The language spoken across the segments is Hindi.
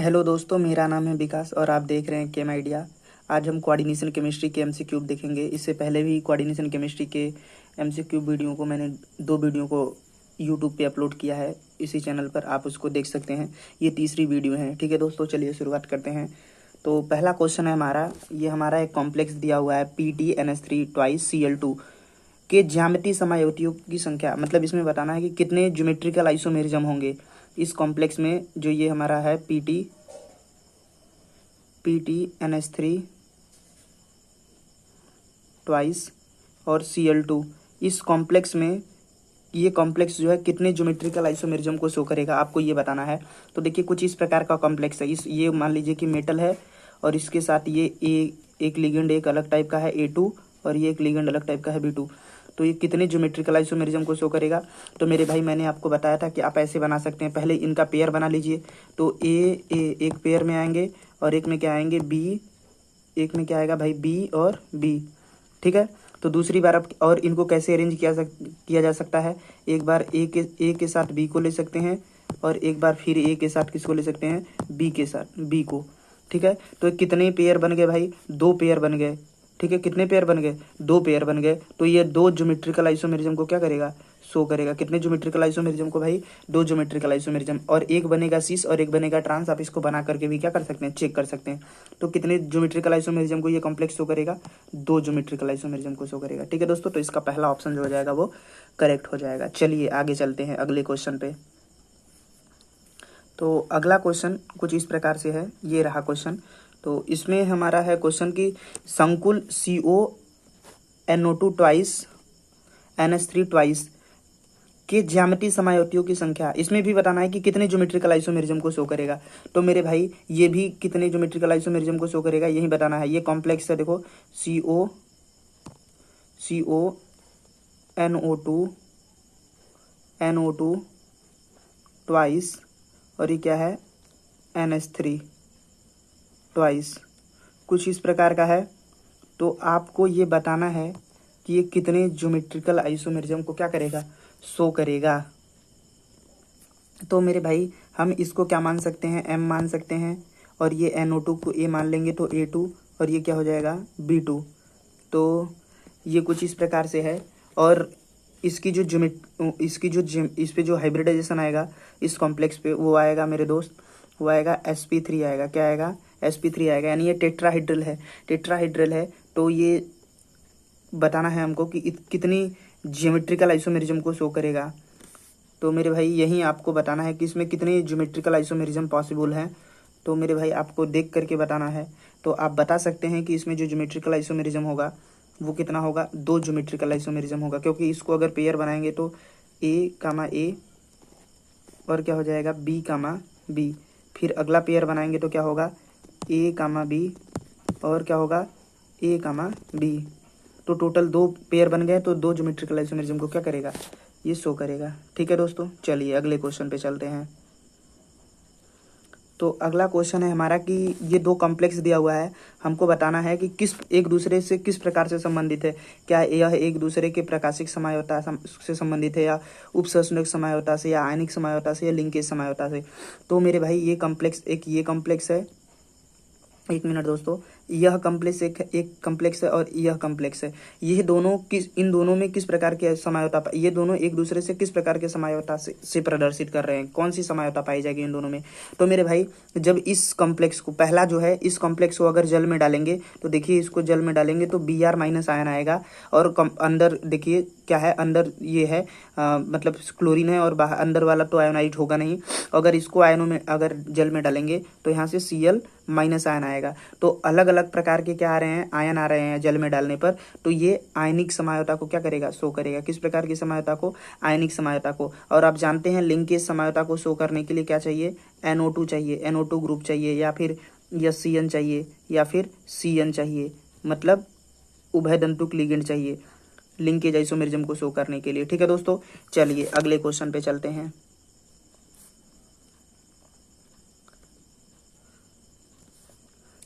हेलो दोस्तों, मेरा नाम है विकास और आप देख रहे हैं केम आइडिया। आज हम कोऑर्डिनेशन केमिस्ट्री के एमसीक्यू देखेंगे। इससे पहले भी कोऑर्डिनेशन केमिस्ट्री के एमसीक्यू वीडियो को मैंने 2 वीडियो को यूट्यूब पे अपलोड किया है, इसी चैनल पर आप उसको देख सकते हैं। ये तीसरी वीडियो है। ठीक है दोस्तों, चलिए शुरुआत करते हैं। तो पहला क्वेश्चन है हमारा, ये हमारा एक कॉम्प्लेक्स दिया हुआ है PTNS3 ट्वाइस Cl2 के ज्यामितीय समायुतियों की संख्या, मतलब इसमें बताना है कि कितने ज्योमेट्रिकल आइसोमेरिज्म होंगे इस कॉम्प्लेक्स में। जो ये हमारा है PTNS3 ट्वाइस और Cl2, इस कॉम्प्लेक्स में ये कॉम्प्लेक्स जो है कितने ज्योमेट्रिकल आइसोमेरिज्म को शो करेगा, आपको ये बताना है। तो देखिए कुछ इस प्रकार का कॉम्प्लेक्स है। ये मान लीजिए कि मेटल है और इसके साथ ये एक लिगेंड एक अलग टाइप का है A2 और ये एक लिगेंड अलग टाइप का है B2। तो ये कितने ज्योमेट्रिकल आइसोमेरिज्म को शो करेगा। तो मेरे भाई मैंने आपको बताया था कि आप ऐसे बना सकते हैं। पहले इनका पेयर बना लीजिए। तो ए एक पेयर में आएंगे और एक में क्या आएंगे B, एक में क्या आएगा भाई B और B। ठीक है, तो दूसरी बार अब और इनको कैसे अरेंज किया जा सकता है। एक बार ए के साथ B को ले सकते हैं और एक बार फिर ए के साथ किसको ले सकते हैं, B के साथ B को। ठीक है, तो कितने पेयर बन गए भाई, 2 पेयर बन गए। ठीक है, कितने पेयर बन गए, 2 पेयर बन गए। तो ये 2 ज्योमेट्रिकल आइसोमेरिज्म को क्या करेगा, शो करेगा। कितने ज्योमेट्रिकल आइसोमेरिज्म को भाई, 2 ज्योमेट्रिकल आइसोमेरिज्म। और एक बनेगा सिस और एक बनेगा ट्रांस। आप इसको बना करके भी क्या कर सकते हैं, चेक कर सकते हैं। तो कितने ज्योमेट्रिकल आइसोमेरिज्म को ये कॉम्प्लेक्स शो करेगा, 2 ज्योमेट्रिकल आइसोमेरिज्म को शो करेगा। ठीक है दोस्तों, तो इसका पहला ऑप्शन जो हो जाएगा वो करेक्ट हो जाएगा। चलिए आगे चलते हैं अगले क्वेश्चन पे। तो अगला क्वेश्चन कुछ इस प्रकार से है, ये रहा क्वेश्चन। तो इसमें हमारा है क्वेश्चन की संकुल CONO2 ट्वाइस NH3 ट्वाइस के ज्यामितीय समायुतियों की संख्या। इसमें भी बताना है कि कितने ज्योमेट्रिकल आइसोमेरिज्म को शो करेगा। तो मेरे भाई ये भी कितने ज्योमेट्रिकल आइसोमेरिज्म को शो करेगा, यही बताना है। ये कॉम्प्लेक्स है, देखो CONO2 ट्वाइस और ये क्या है NH3 ट्वाइस, कुछ इस प्रकार का है। तो आपको ये बताना है कि ये कितने ज्योमेट्रिकल आइसोमेरिज्म को क्या करेगा, शो करेगा। तो मेरे भाई हम इसको क्या मान सकते हैं, M मान सकते हैं। और ये NO2 को A मान लेंगे तो A2 और ये क्या हो जाएगा B2। तो ये कुछ इस प्रकार से है। और इसकी जो इस पे जो हाइब्रिडाइजेशन आएगा इस कॉम्प्लेक्स पे, वो आएगा मेरे दोस्त, वो आएगा sp3 आएगा। क्या आएगा, sp3 आएगा। यानी ये टेट्राहाइड्रल है। तो ये बताना है हमको कि कितनी ज्योमेट्रिकल आइसोमेरिज्म को शो करेगा। तो मेरे भाई यही आपको बताना है कि इसमें कितने ज्योमेट्रिकल आइसोमेरिज्म पॉसिबल हैं। तो मेरे भाई आपको देख करके बताना है। तो आप बता सकते हैं कि इसमें जो ज्योमेट्रिकल आइसोमेरिज्म होगा वो कितना होगा, 2 ज्योमेट्रिकल आइसोमेरिज्म होगा। क्योंकि इसको अगर पेयर बनाएंगे तो A, और क्या हो जाएगा B, फिर अगला पेयर बनाएंगे तो क्या होगा A, B और क्या होगा A, B। तो टोटल 2 पेयर बन गए। तो 2 ज्योमेट्रिकल आइसोमेरिज्म को क्या करेगा, ये शो करेगा। ठीक है दोस्तों, चलिए अगले क्वेश्चन पे चलते हैं। तो अगला क्वेश्चन है हमारा कि ये 2 कॉम्प्लेक्स दिया हुआ है, हमको बताना है कि किस एक दूसरे से किस प्रकार से संबंधित है। क्या यह एक दूसरे के प्रकाशिक समायोता से संबंधित है, या उपसंस्निक समायोता से, या आयनिक समायोता से, या लिंकेज समायोता से। तो मेरे भाई ये कॉम्प्लेक्स है, एक मिनट दोस्तों, यह कॉम्प्लेक्स एक कॉम्प्लेक्स है और यह कॉम्प्लेक्स है। ये दोनों इन दोनों में किस प्रकार के समायोता, ये दोनों एक दूसरे से किस प्रकार के समायोता से प्रदर्शित कर रहे हैं, कौन सी समायोता पाई जाएगी इन दोनों में। तो मेरे भाई जब इस कॉम्प्लेक्स को, पहला जो है इस कॉम्प्लेक्स को अगर जल में डालेंगे तो देखिए इसको जल में डालेंगे तो Br- आयन आएगा। और अंदर देखिए क्या है, अंदर ये है मतलब क्लोरीन है और बाहर अंदर वाला तो आयोनाइज होगा नहीं। अगर इसको आयनों में अगर जल में डालेंगे तो यहाँ से Cl- आयन आएगा। तो अलग अलग प्रकार के क्या आ रहे हैं, आयन आ रहे हैं जल में डालने पर। तो ये आयनिक समायोता को क्या करेगा, शो करेगा। किस प्रकार की समायोता को, आयनिक समायोता को। और आप जानते हैं लिंकेज समायोता को शो करने के लिए क्या चाहिए, NO2 चाहिए, NO2 ग्रुप चाहिए, या फिर SCN चाहिए, या फिर CN चाहिए, मतलब उभय दंतुक लिगेंड चाहिए लिंकेज आइसोमेरिज्म को शो करने के लिए। ठीक है दोस्तों, चलिए अगले क्वेश्चन पे चलते हैं।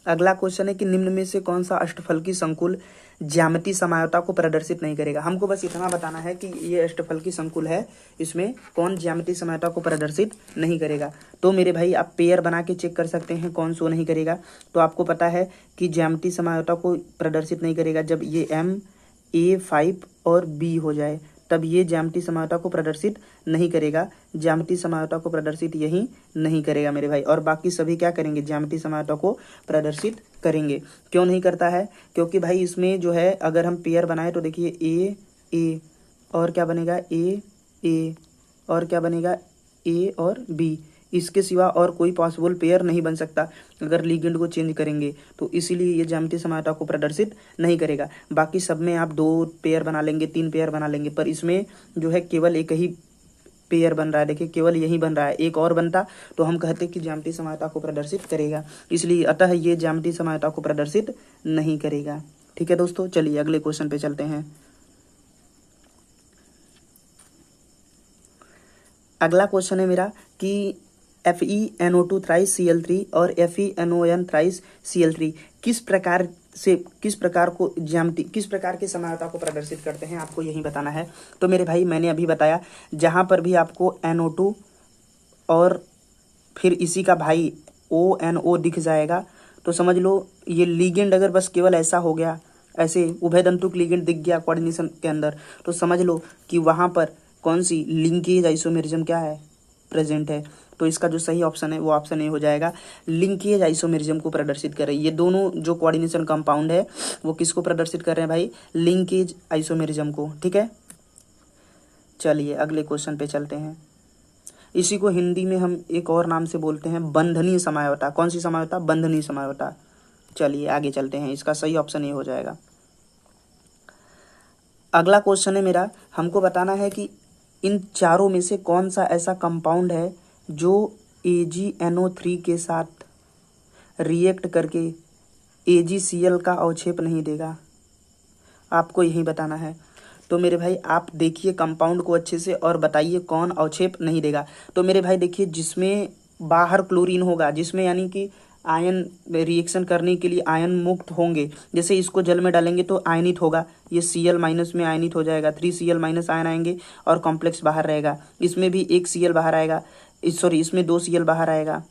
अगला क्वेश्चन है कि निम्न में से कौन सा अष्टफलकी संकुल ज्यामितीय समझौता को प्रदर्शित नहीं करेगा। हमको बस इतना बताना है कि ये अष्टफलकी संकुल है, इसमें कौन ज्यामितीय समझौता को प्रदर्शित नहीं करेगा। तो मेरे भाई आप पेयर बना के चेक कर सकते हैं कौन सो नहीं करेगा। तो आपको पता है कि ज्यामितीय समझौता को प्रदर्शित नहीं करेगा जब ये MA5 और B हो जाए, तब ये ज्यामितीय समझौता को प्रदर्शित नहीं करेगा। ज्यामितीय समझौता को प्रदर्शित यही नहीं करेगा मेरे भाई, और बाकी सभी क्या करेंगे, ज्यामितीय समझौता को प्रदर्शित करेंगे। क्यों नहीं करता है, क्योंकि भाई इसमें जो है अगर हम पेयर बनाए तो देखिए A और क्या बनेगा, A और क्या बनेगा, A और B, इसके सिवा और कोई पॉसिबल पेयर नहीं बन सकता अगर लिगेंड को चेंज करेंगे, तो इसीलिए ये ज्यामितीय समझौता को प्रदर्शित नहीं करेगा। बाकी सब में आप 2 पेयर बना लेंगे, 3 पेयर बना लेंगे, पर इसमें जो है केवल एक ही पेयर बन रहा है। देखिए केवल यही बन रहा है, एक और बनता तो हम कहते कि ज्यामितीय समझौता को प्रदर्शित करेगा, इसलिए अतः ये ज्यामितीय समझौता को प्रदर्शित नहीं करेगा। ठीक है दोस्तों, चलिए अगले क्वेश्चन पे चलते हैं। अगला क्वेश्चन है मेरा कि FeNO2 थ्राइस Cl3 और FeNON थ्राइस Cl3 किस प्रकार की समझौता को प्रदर्शित करते हैं, आपको यही बताना है। तो मेरे भाई मैंने अभी बताया, जहां पर भी आपको NO2 और फिर इसी का भाई ONO दिख जाएगा तो समझ लो ये लिगेंड अगर बस केवल ऐसा हो गया, ऐसे उभयदंतुक लिगेंड दिख गया कोऑर्डिनेशन के अंदर, तो समझ लो कि वहां पर कौन सी लिंकेज आइसोमेरिज्म क्या है, प्रेजेंट है। तो इसका जो सही ऑप्शन है वो ऑप्शन ए हो जाएगा, लिंकेज आइसोमेरिज्म को प्रदर्शित कर रही है। ये दोनों जो कोऑर्डिनेशन कंपाउंड है वो किसको प्रदर्शित कर रहे हैं भाई, लिंकेज आइसोमेरिज्म को। ठीक है, चलिए अगले क्वेश्चन पे चलते हैं। इसी को हिंदी में हम एक और नाम से बोलते हैं बंधनीय समझौता। कौन सी समझौता, बंधनीय समझौता। चलिए आगे चलते हैं, इसका सही ऑप्शन ये हो जाएगा। अगला क्वेश्चन है मेरा, हमको बताना है कि इन चारों में से कौन सा ऐसा कंपाउंड है जो AgNO3 के साथ रिएक्ट करके AgCl का अवक्षेप नहीं देगा, आपको यही बताना है। तो मेरे भाई आप देखिए कंपाउंड को अच्छे से और बताइए कौन अवक्षेप नहीं देगा। तो मेरे भाई देखिए, जिसमें बाहर क्लोरीन होगा, जिसमें यानी कि आयन रिएक्शन करने के लिए आयन मुक्त होंगे, जैसे इसको जल में डालेंगे तो आयनित होगा, ये Cl- में आयनित हो जाएगा, 3Cl- आयन आएंगे और कॉम्प्लेक्स बाहर रहेगा। इसमें भी 1 Cl बाहर आएगा, इसमें 2 Cl बाहर आएगा।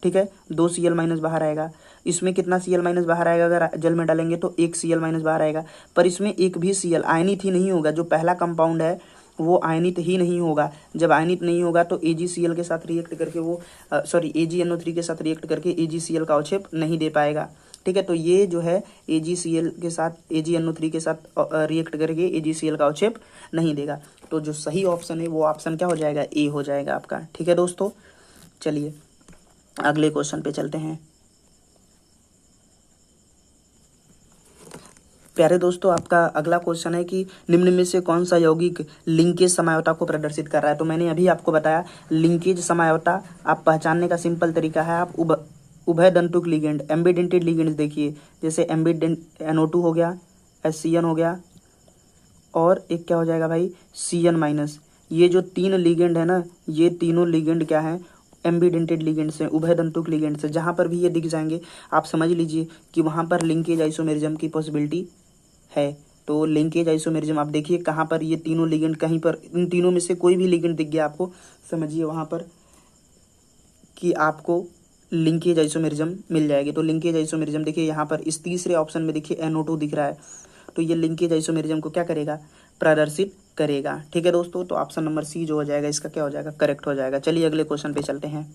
ठीक है, 2 Cl- बाहर आएगा। इसमें कितना Cl- बाहर आएगा, अगर जल में डालेंगे तो 1 Cl- बाहर आएगा। पर इसमें एक भी Cl आयनित ही नहीं होगा, जो पहला कंपाउंड है वो आयनित ही नहीं होगा। जब आयनित नहीं होगा तो AgCl के साथ रिएक्ट करके वो AgNO3 के साथ रिएक्ट करके AgCl का अवक्षेप नहीं दे पाएगा। ठीक है, तो ये जो है AgCl के साथ AgNO3 के साथ रिएक्ट करके AgCl का अवक्षेप नहीं देगा। तो जो सही ऑप्शन है वो ऑप्शन क्या हो जाएगा, ए हो जाएगा आपका। ठीक है दोस्तों, चलिए अगले क्वेश्चन पे चलते हैं। प्यारे दोस्तों, आपका अगला क्वेश्चन है कि निम्न में से कौन सा यौगिक लिंकेज समझौता को प्रदर्शित कर रहा है। तो मैंने अभी आपको बताया, लिंकेज समझौता आप पहचानने का सिंपल तरीका है, आप उभयदंतुक लिगेंड, एम्बिडेंटेड लिगेंड्स देखिए, जैसे NO2 हो गया, HCN हो गया, और एक क्या हो जाएगा भाई, Cn-। ये जो 3 लिगेंड है ना, ये तीनों लिगेंड क्या है, एम्बिडेंटेड लिगेंड्स हैं, उभयदंतुक लिगेंड्स हैं। जहाँ पर भी ये दिख जाएंगे आप समझ लीजिए कि वहाँ पर लिंकेज आइसोमेरिज्म की पॉसिबिलिटी है। तो लिंकेज आइसोमेरिज्म आप देखिए कहाँ पर, ये तीनों लिगेंड कहीं पर, इन तीनों में से कोई भी लिगेंड दिख गया आपको, समझिए वहाँ पर कि आपको लिंकेज आइसोमेरिज्म मिल जाएगी। तो लिंकेज आइसोमेरिज्म देखिए यहाँ पर इस तीसरे ऑप्शन में देखिए NO2 दिख रहा है, तो ये लिंकेज आइसोमेरिज्म को क्या करेगा, प्रदर्शित करेगा। ठीक है दोस्तों, तो ऑप्शन नंबर सी जो हो जाएगा इसका क्या हो जाएगा, करेक्ट हो जाएगा। चलिए अगले क्वेश्चन पे चलते हैं।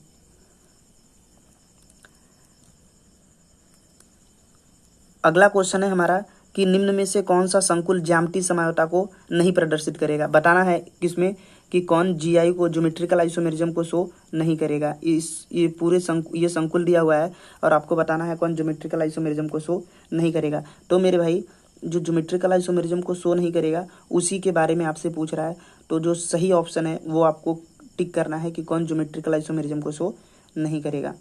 अगला क्वेश्चन है हमारा कि निम्न में से कौन सा संकुल ज्यामितीय समझौता को नहीं प्रदर्शित करेगा। बताना है किसमें कि कौन GI को, ज्योमेट्रिकल आइसोमेरिज्म को शो नहीं करेगा। ये पूरे ये संकुल दिया हुआ है और आपको बताना है कौन ज्योमेट्रिकल आइसोमेरिज्म को शो नहीं करेगा। तो मेरे भाई जो ज्योमेट्रिकल आइसोमेरिज्म को शो नहीं करेगा उसी के बारे में आपसे पूछ रहा है, तो जो सही ऑप्शन है वो आपको टिक करना है कि कौन ज्योमेट्रिकल आइसोमेरिज्म को शो नहीं करेगा।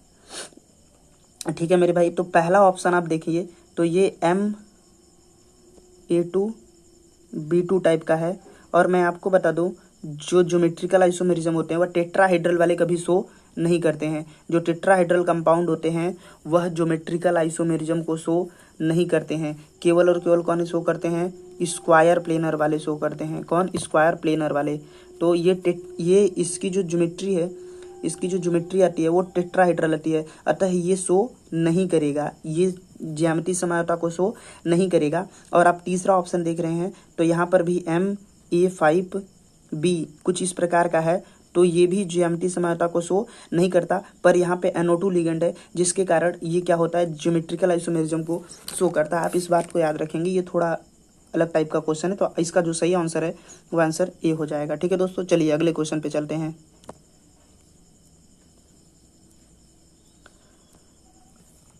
ठीक है मेरे भाई, तो पहला ऑप्शन आप देखिए, तो ये MA2B2 टाइप का है, और मैं आपको बता दूं जो ज्योमेट्रिकल आइसोमेरिज्म होते हैं वह टेट्राहेड्रल वाले कभी शो नहीं करते हैं। जो टेट्राहेड्रल कंपाउंड होते हैं वह ज्योमेट्रिकल आइसोमेरिज्म को शो नहीं करते हैं। केवल और केवल कौन शो करते हैं? स्क्वायर प्लेनर वाले शो करते हैं। कौन? स्क्वायर प्लेनर वाले। तो ये इसकी जो ज्योमेट्री है, इसकी जो ज्योमेट्री आती है वो टेट्राहेड्रल आती है, अतः ये शो नहीं करेगा, ये ज्यामितीय समझौता को शो नहीं करेगा। और आप तीसरा ऑप्शन देख रहे हैं तो यहाँ पर भी MA5B कुछ इस प्रकार का है, तो ये भी ज्यामितीय समझौता को शो नहीं करता, पर यहाँ पे NO2 लिगेंड है जिसके कारण ये क्या होता है? ज्योमेट्रिकल आइसोमेरिज्म को शो करता है। आप इस बात को याद रखेंगे, ये थोड़ा अलग टाइप का क्वेश्चन है, तो इसका जो सही आंसर है वो आंसर ए हो जाएगा। ठीक है दोस्तों, चलिए अगले क्वेश्चन पे चलते हैं।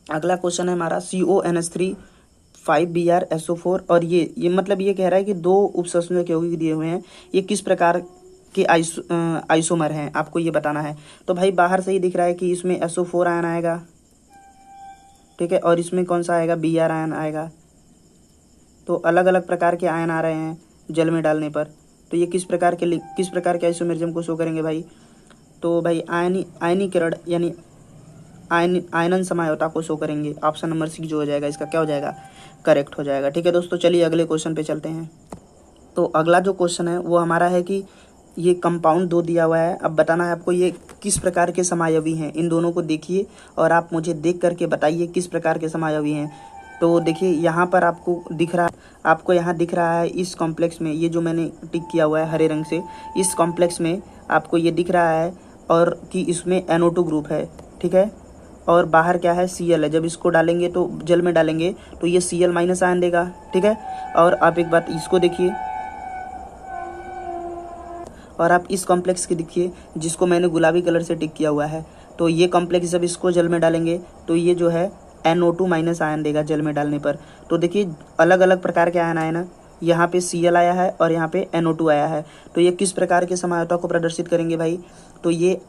अगला क्वेश्चन है हमारा CONH3 5BrSO4, और ये मतलब ये कह रहा है कि दो उपसंयोजक यौगिक दिए हुए हैं, ये किस प्रकार के आइसोमर हैं, आपको ये बताना है। तो भाई बाहर से ही दिख रहा है कि इसमें SO4 आयन आएगा, ठीक है, और इसमें कौन सा आएगा? Br आयन आएगा। तो अलग अलग प्रकार के आयन आ रहे हैं जल में डालने पर, तो ये किस प्रकार के आइसोमेरिज्म को शो करेंगे भाई? तो भाई आयनीकरण यानी आयनन समझौता को शो करेंगे। ऑप्शन नंबर सी जो हो जाएगा इसका क्या हो जाएगा? करेक्ट हो जाएगा। ठीक है दोस्तों, चलिए अगले क्वेश्चन पे चलते हैं। तो अगला जो क्वेश्चन है वो हमारा है कि ये कंपाउंड 2 दिया हुआ है, अब बताना है आपको ये किस प्रकार के समायवी हैं। इन दोनों को देखिए और आप मुझे देख करके बताइए किस प्रकार के समायवी हैं। तो देखिए यहाँ पर आपको यहाँ दिख रहा है इस कॉम्प्लेक्स में, ये जो मैंने टिक किया हुआ है हरे रंग से, इस कॉम्प्लेक्स में आपको ये दिख रहा है और कि इसमें NO2 ग्रुप है, ठीक है, और बाहर क्या है? Cl है। जब इसको डालेंगे तो जल में डालेंगे तो ये Cl माइनस आयन देगा, ठीक है। और आप एक बात इसको देखिए, और आप इस कॉम्प्लेक्स की देखिए जिसको मैंने गुलाबी कलर से टिक किया हुआ है, तो ये कॉम्प्लेक्स जब इसको जल में डालेंगे तो ये जो है NO2 माइनस आयन देगा जल में डालने पर। तो देखिए अलग अलग प्रकार के आयन आए ना, यहाँ पे Cl आया है और यहाँ पे NO2 आया है, तो ये किस प्रकार के समझौता को प्रदर्शित करेंगे भाई? तो ये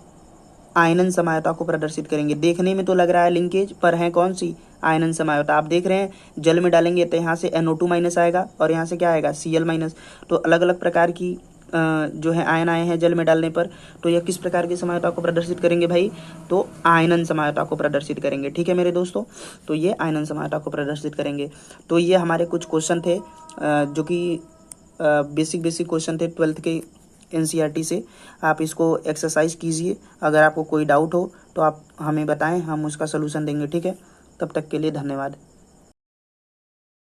आयनन समझौता को प्रदर्शित करेंगे। देखने में तो लग रहा है लिंकेज, पर है कौन सी? आयनन समझौता। आप देख रहे हैं जल में डालेंगे तो यहाँ से NO2 माइनस आएगा और यहाँ से क्या आएगा? Cl minus. तो अलग अलग प्रकार की जो है आयन आए हैं जल में डालने पर, तो यह किस प्रकार की समझौता को प्रदर्शित करेंगे भाई? तो आयनन समझौता को प्रदर्शित करेंगे। ठीक है मेरे दोस्तों, तो ये आयनन समझौता को प्रदर्शित करेंगे। तो ये हमारे कुछ क्वेश्चन थे जो कि बेसिक क्वेश्चन थे 12th के NCERT से। आप इसको एक्सरसाइज कीजिए, अगर आपको कोई डाउट हो तो आप हमें बताएं, हम उसका सलूशन देंगे। ठीक है, तब तक के लिए धन्यवाद।